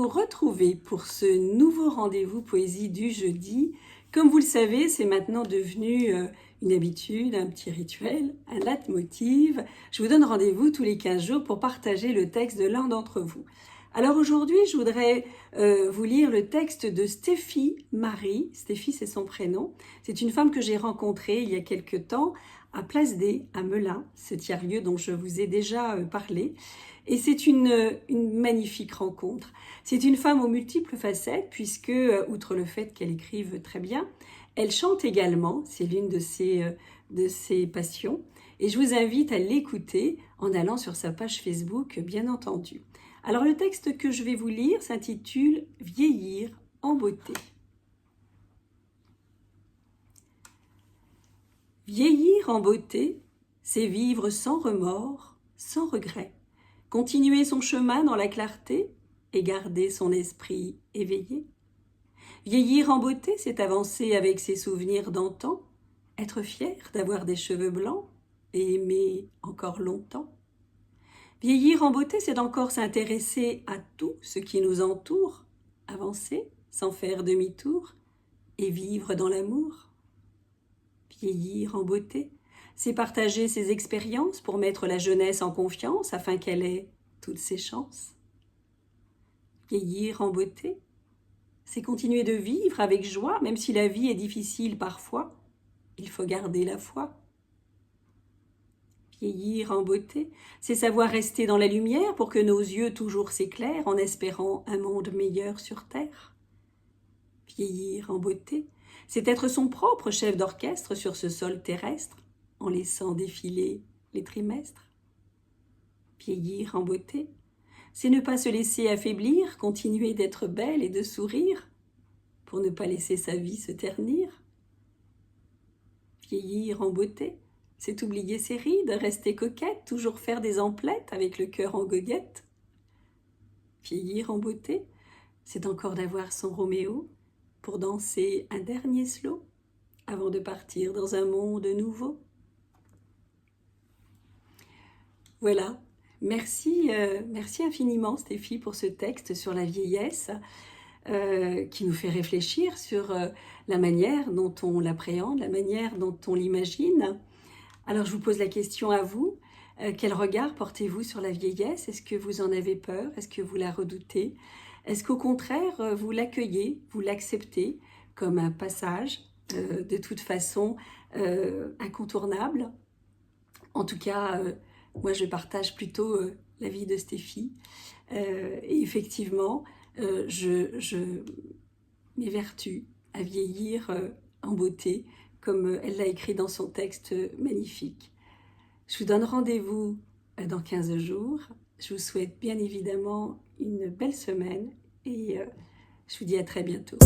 retrouver pour ce nouveau rendez-vous poésie du jeudi. Comme vous le savez, c'est maintenant devenu une habitude, un petit rituel, un leitmotiv. Je vous donne rendez-vous tous les 15 jours pour partager le texte de l'un d'entre vous. Alors aujourd'hui, je voudrais vous lire le texte de Stéphie Marie. Stéphie, c'est son prénom. C'est une femme que j'ai rencontrée il y a quelque temps à Place D, à Melun, ce tiers-lieu dont je vous ai déjà parlé. Et c'est une magnifique rencontre. C'est une femme aux multiples facettes, puisque, outre le fait qu'elle écrive très bien, elle chante également, c'est l'une de ses passions. Et je vous invite à l'écouter en allant sur sa page Facebook, bien entendu. Alors le texte que je vais vous lire s'intitule « Vieillir en beauté ». Vieillir en beauté, c'est vivre sans remords, sans regret, continuer son chemin dans la clarté et garder son esprit éveillé. Vieillir en beauté, c'est avancer avec ses souvenirs d'antan, être fier d'avoir des cheveux blancs et aimer encore longtemps. Vieillir en beauté, c'est encore s'intéresser à tout ce qui nous entoure, avancer sans faire demi-tour et vivre dans l'amour. Vieillir en beauté, c'est partager ses expériences pour mettre la jeunesse en confiance afin qu'elle ait toutes ses chances. Vieillir en beauté, c'est continuer de vivre avec joie, même si la vie est difficile parfois, il faut garder la foi. Vieillir en beauté, c'est savoir rester dans la lumière pour que nos yeux toujours s'éclairent en espérant un monde meilleur sur terre. Vieillir en beauté, c'est être son propre chef d'orchestre sur ce sol terrestre, en laissant défiler les trimestres. Vieillir en beauté, c'est ne pas se laisser affaiblir, continuer d'être belle et de sourire, pour ne pas laisser sa vie se ternir. Vieillir en beauté, c'est oublier ses rides, rester coquette, toujours faire des emplettes avec le cœur en goguette. Vieillir en beauté, c'est encore d'avoir son Roméo pour danser un dernier slow avant de partir dans un monde nouveau. Voilà, merci infiniment Stéphie pour ce texte sur la vieillesse qui nous fait réfléchir sur la manière dont on l'appréhende, la manière dont on l'imagine. Alors je vous pose la question à vous, quel regard portez-vous sur la vieillesse? Est-ce que vous en avez peur? Est-ce que vous la redoutez? Est-ce qu'au contraire, vous l'accueillez, vous l'acceptez comme un passage de toute façon incontournable? En tout cas, moi je partage plutôt l'avis de Stéphie. Et effectivement, je m'évertue à vieillir en beauté, comme elle l'a écrit dans son texte magnifique. Je vous donne rendez-vous dans 15 jours. Je vous souhaite bien évidemment une belle semaine et je vous dis à très bientôt.